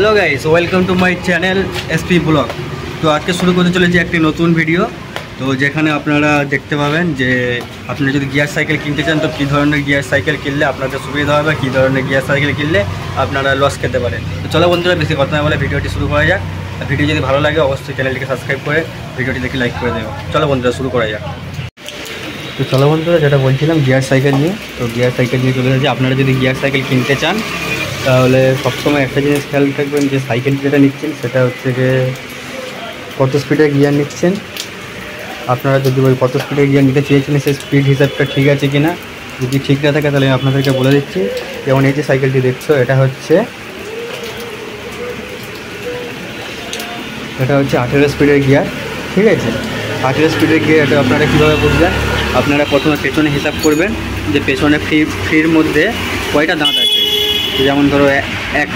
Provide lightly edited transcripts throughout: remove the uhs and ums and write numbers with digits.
Hello guys, welcome to my channel SP blog. তো আজকে শুরু করতে চলেছি একটি নতুন ভিডিও। তো যেখানে আপনারা দেখতে পাবেন যে আপনারা যদি গিয়ার সাইকেল কিনতে চান তো কী ধরনের গিয়ার সাইকেল কিনলে আপনাদের সুবিধা হবে, কী ধরনের গিয়ার সাইকেল কিনলে আপনারা লস খেতে পারেন। তো চলো বন্ধুরা, বেশি কথা না বলে ভিডিওটি শুরু করা যাক। ভিডিও যদি ভালো লাগে অবশ্যই চ্যানেলটিকে সাবস্ক্রাইব করে ভিডিওটি দেখে লাইক করে দেবো। চলো বন্ধুরা, শুরু করা যাক। তো চলো বন্ধুরা, যেটা বলছিলাম গিয়ার সাইকেল নিয়ে, তো গিয়ার সাইকেল নিয়ে চলে যাচ্ছে। আপনারা যদি গিয়ার সাইকেল কিনতে চান তাহলে সবসময় একটা জিনিস খেয়াল রাখবেন যে সাইকেল যেটা নিচ্ছেন সেটা হচ্ছে যে কত স্পিডে গিয়ার নিচ্ছেন। আপনারা যদি ওই কত স্পিডে গিয়ার নিতে চেয়েছেন সেই স্পিড হিসাবটা ঠিক আছে কি না, যদি ঠিক না থাকে তাহলে আমি আপনাদেরকে বলে দিচ্ছি। যেমন এই যে সাইকেলটি দেখছো, এটা হচ্ছে 18 স্পিডের গিয়ার, ঠিক আছে। 18 স্পিডের গিয়ার এটা আপনারা কীভাবে বুঝবেন? আপনারা প্রথমে পেছনে হিসাব করবেন যে পেছনে ফ্রির মধ্যে কয়টা দাঁত আছে। যেমন ধরো 1,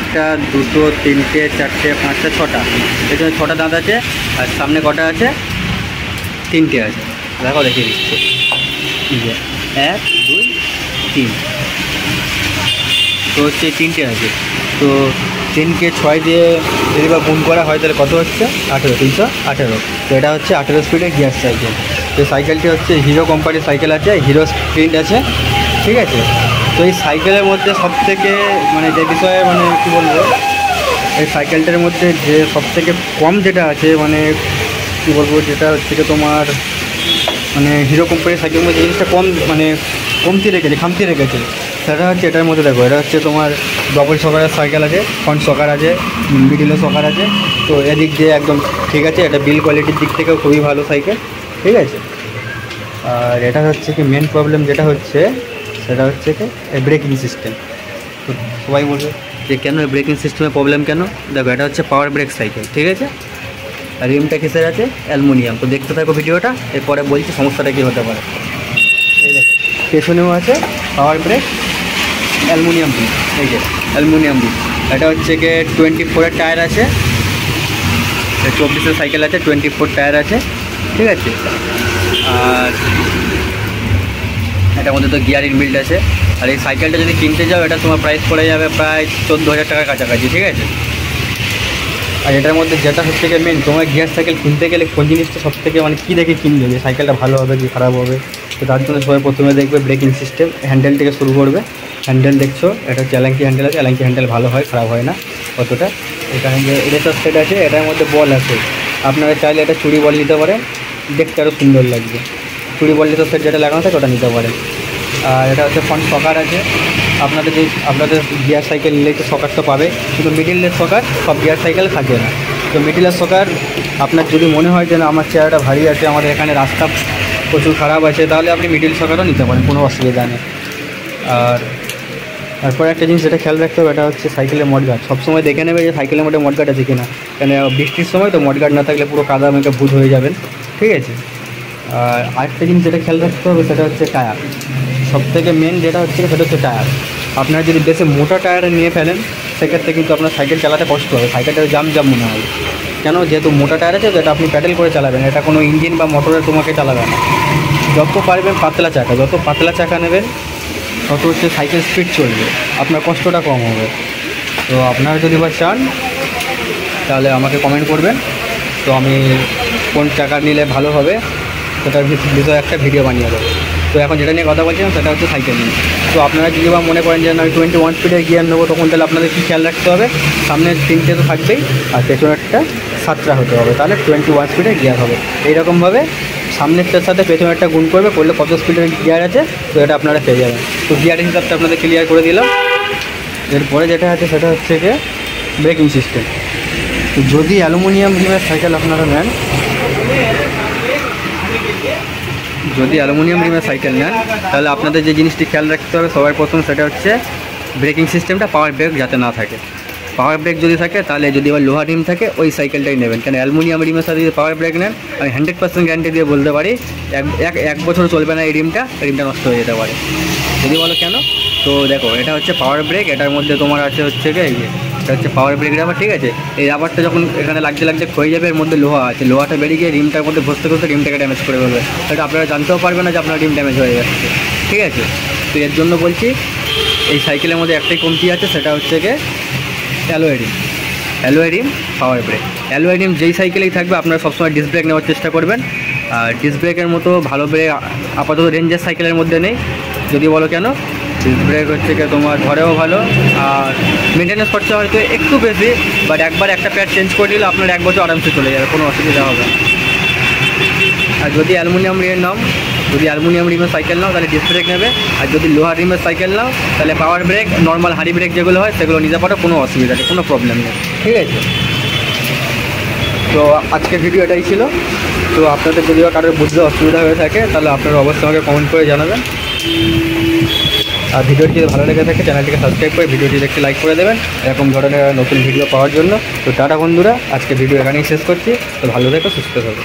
2, 3, 4, 5, 6টা, পেছনে 6টা দাঁত আছে। আর সামনে কটা আছে? 3টে আছে। দেখো দেখিয়ে দিচ্ছে, 1, 2, 3। তো হচ্ছে 3টে আছে। তো 3কে 6 দিয়ে যদি বা গুণ করা হয় তাহলে কত হচ্ছে? 18, 318। তো এটা হচ্ছে 18 স্পিডের গিয়ার সাইকেল। তো সাইকেলটি হচ্ছে হিরো কোম্পানির সাইকেল আছে, হিরো স্প্রিন্ট আছে, ঠিক আছে। তো এই সাইকেলের মধ্যে সবথেকে মানে যে বিষয়ে মানে কী বলবো, এই সাইকেলটার মধ্যে যে সবথেকে কম যেটা আছে মানে কী বলবো, যেটা হচ্ছে যে তোমার মানে হিরো কোম্পানির সাইকেলের মধ্যে জিনিসটা কম মানে খামতি রেখেছে সেটা হচ্ছে এটার মধ্যে। দেখো, এটা হচ্ছে তোমার ডবল সকারের সাইকেল আছে, ফ্রন্ট সকার আছে, মিডিলে সকার আছে। তো এদিক দিয়ে একদম ঠিক আছে। এটা বিল কোয়ালিটির দিক থেকেও খুবই ভালো সাইকেল, ঠিক আছে। আর এটা হচ্ছে কি মেন প্রবলেম যেটা হচ্ছে সেটা হচ্ছে কি ব্রেকিং সিস্টেম। তো সবাই বলবে যে কেন ব্রেকিং সিস্টেমে প্রবলেম কেন? দেখো, এটা হচ্ছে পাওয়ার ব্রেক সাইকেল, ঠিক আছে। আর রিমটা কিসের আছে? অ্যালুমিনিয়াম। তো দেখতে থাকো ভিডিওটা, এরপরে বলছি সমস্যাটা কী হতে পারে। এই দেখো, পেছনেও আছে পাওয়ার ব্রেক, অ্যালুমিনিয়াম বিল, এই যে অ্যালুমিনিয়াম বিল। এটা হচ্ছে কি 24-এর টায়ার আছে, 24-এর সাইকেল আছে, 24 টায়ার আছে, ঠিক আছে। আর এটার মধ্যে তো গিয়ার ইনবিল্ড আছে। আর এই সাইকেলটা যদি কিনতে যাও এটা তোমার প্রাইস পড়ে যাবে প্রায় 14,000 টাকার কাছাকাছি, ঠিক আছে। আর এটার মধ্যে যেটা হচ্ছে গিয়ে মেন, তোমার গিয়ার সাইকেল কিনতে গেলে কোন জিনিসটা সব থেকে মানে কী দেখে কিনবে যে সাইকেলটা ভালো হবে কি খারাপ হবে। তো তার জন্য সবাই প্রথমে দেখবে ব্রেকিং সিস্টেম, হ্যান্ডেল থেকে শুরু করবে। হ্যান্ডেল দেখছো, এটা হচ্ছে অ্যালাঙ্কি হ্যান্ডেল আছে। অ্যালাঙ্কি হ্যান্ডেল ভালো হয়, খারাপ হয় না অতটা। এখানে যে রেসার সেট আছে, এটার মধ্যে বল আছে। আপনারা চাইলে এটা চুড়ি বল নিতে পারেন, দেখতে আরও সুন্দর লাগবে। চুড়ি বল রেসার সেট যেটা লাগানো থাকে ওটা নিতে পারেন। আর এটা হচ্ছে ফ্রন্ট সকার আছে। আপনাদের গিয়ার সাইকেল নিলে একটু সকার তো পাবে, কিন্তু মিডিলের সকার সব গিয়ার সাইকেল থাকে না। তো মিডিলের সকার আপনার যদি মনে হয় যে না আমার চেয়ারটা ভারী আছে, আমাদের এখানে রাস্তা প্রচুর খারাপ আছে, তাহলে আপনি মিডিল সকারও নিতে পারেন, কোনো অসুবিধা নেই। আর তারপরে একটা জিনিস যেটা খেয়াল রাখতে হবে, এটা হচ্ছে সাইকেলের মডগার্ড। সবসময় দেখে নেবে যে সাইকেলের মধ্যে মডগার্ড আছে কিনা, কেন বৃষ্টির সময় তো মডগার্ড না থাকলে পুরো কাদা মেঘে ভূত হয়ে যাবেন, ঠিক আছে। আর আরেকটা জিনিস যেটা খেয়াল রাখতে হবে সেটা হচ্ছে টায়ার। সবথেকে মেন যেটা হচ্ছে সেটা হচ্ছে টায়ার। আপনারা যদি বেশি মোটা টায়ার নিয়ে ফেলেন সেক্ষেত্রে কিন্তু আপনার সাইকেল চালাতে কষ্ট হবে, সাইকেলটা জাম মনে হবে। কেন? যেহেতু মোটা টায়ার আছে তো এটা আপনি প্যাডেল করে চালাবেন, এটা কোনো ইঞ্জিন বা মোটরে তোমাকে চালাবে না। যত পারবেন পাতলা চাকা, যত পাতলা চাকা নেবেন তত হচ্ছে সাইকেল স্পিড চলবে, আপনার কষ্টটা কম হবে। তো আপনারা যদি বা চান তাহলে আমাকে কমেন্ট করবেন, তো আমি কোন চাকা নিলে ভালো হবে সেটার বিষয়ে একটা ভিডিও বানিয়ে দেবো। তো এখন যেটা নিয়ে কথা বলছিলাম সেটা হচ্ছে সাইকেল নিয়ে। তো আপনারা যদি বা মনে করেন যে আমি 21 স্পিডের গিয়ার নেবো, তখন তাহলে আপনাদের কী খেয়াল রাখতে হবে? সামনের 3টে তো থাকবেই, আর পেছনেরটা 7টা হতে হবে, তাহলে 21 স্পিডের গিয়ার হবে। এইরকমভাবে সামনেরটার সাথে পেছনেরটা গুণ করলে কত স্পিডের গিয়ার আছে, তো এটা আপনারা পেয়ে যাবেন। তো গিয়ারের হিসাবটা আপনাদের ক্লিয়ার করে দিলাম। এরপরে যেটা আছে সেটা হচ্ছে যে ব্রেকিং সিস্টেম। তো যদি অ্যালুমিনিয়াম রিমের সাইকেল আপনারা নেন, তাহলে আপনাদের যে জিনিসটি খেয়াল রাখতে হবে সবার প্রথম সেটা হচ্ছে ব্রেকিং সিস্টেমটা, পাওয়ার ব্রেক যাতে না থাকে। পাওয়ার ব্রেক যদি থাকে তাহলে যদি আবার লোহা রিম থাকে ওই সাইকেলটাই নেবেন, কেন অ্যালুমিনিয়াম রিমের সাথে যদি পাওয়ার ব্রেক নেন আমি 100% গ্যারান্টি দিয়ে বলতে পারি এক বছর চলবে না, এই রিমটা নষ্ট হয়ে যেতে পারে। যদি বলো কেন, তো দেখো এটা হচ্ছে পাওয়ার ব্রেক, এটার মধ্যে তোমার আছে হচ্ছে কি এটা হচ্ছে পাওয়ার ব্রেক রাবার, ঠিক আছে। এই রাবারটা যখন এখানে লাগতে ক্ষয়ে যাবে, এর মধ্যে লোহা আছে, লোহাটা বেরিয়ে গিয়ে রিমটার মধ্যে ঘষতে রিমটাকে ড্যামেজ করে ফেলবে। এটা আপনারা জানতেও পারবে না যে আপনার রিম ড্যামেজ হয়ে যাচ্ছে, ঠিক আছে। তো এর জন্য বলছি এই সাইকেলের মধ্যে একটাই কমতি আছে, সেটা হচ্ছে গিয়ে অ্যালয় রিম। অ্যালয় রিম, পাওয়ার ব্রেক। অ্যালয় রিম যেই সাইকেলেই থাকবে আপনারা সবসময় ডিস্ক ব্রেক নেওয়ার চেষ্টা করবেন। আর ডিস্ক ব্রেকের মতো ভালো ব্রেক আপাতত রেঞ্জের সাইকেলের মধ্যে নেই। যদি বলো কেন, ডিস্ক ব্রেক হচ্ছে কি তোমার ধরেও ভালো, আর মেনটেন্যান্স খরচা হয়তো একটু বেশি, বাট একবার একটা প্যাড চেঞ্জ করে দিলে আপনার 1 বছর আরামসে চলে যাবে, কোনো অসুবিধা হবে না। আর যদি অ্যালুমিনিয়াম রিমের নাও, যদি অ্যালুমিনিয়াম রিমের সাইকেল নাও তাহলে ডিস্ক ব্রেক নেবে, আর যদি লোহার রিমের সাইকেল নাও তাহলে পাওয়ার ব্রেক, নর্মাল হাড়ি ব্রেক যেগুলো হয় সেগুলো নিতে পারো, কোনো অসুবিধা নেই, কোনো প্রবলেম নেই, ঠিক আছে। তো আজকের ভিডিও এটাই ছিল। তো আপনাদের যদি কারোর বুঝতে অসুবিধা হয়ে থাকে তাহলে আপনারা অবশ্যই আমাকে কমেন্ট করে জানাবেন। আর ভিডিওটি যদি ভালো লেগে থাকে চ্যানেলটিকে সাবস্ক্রাইব করে ভিডিওটি দেখতে লাইক করে দেবেন এরকম ধরনের নতুন ভিডিও পাওয়ার জন্য। তো টাটা বন্ধুরা, আজকে ভিডিও এখানেই শেষ করছি। তো ভালো থেকো, সুস্থ থাকো।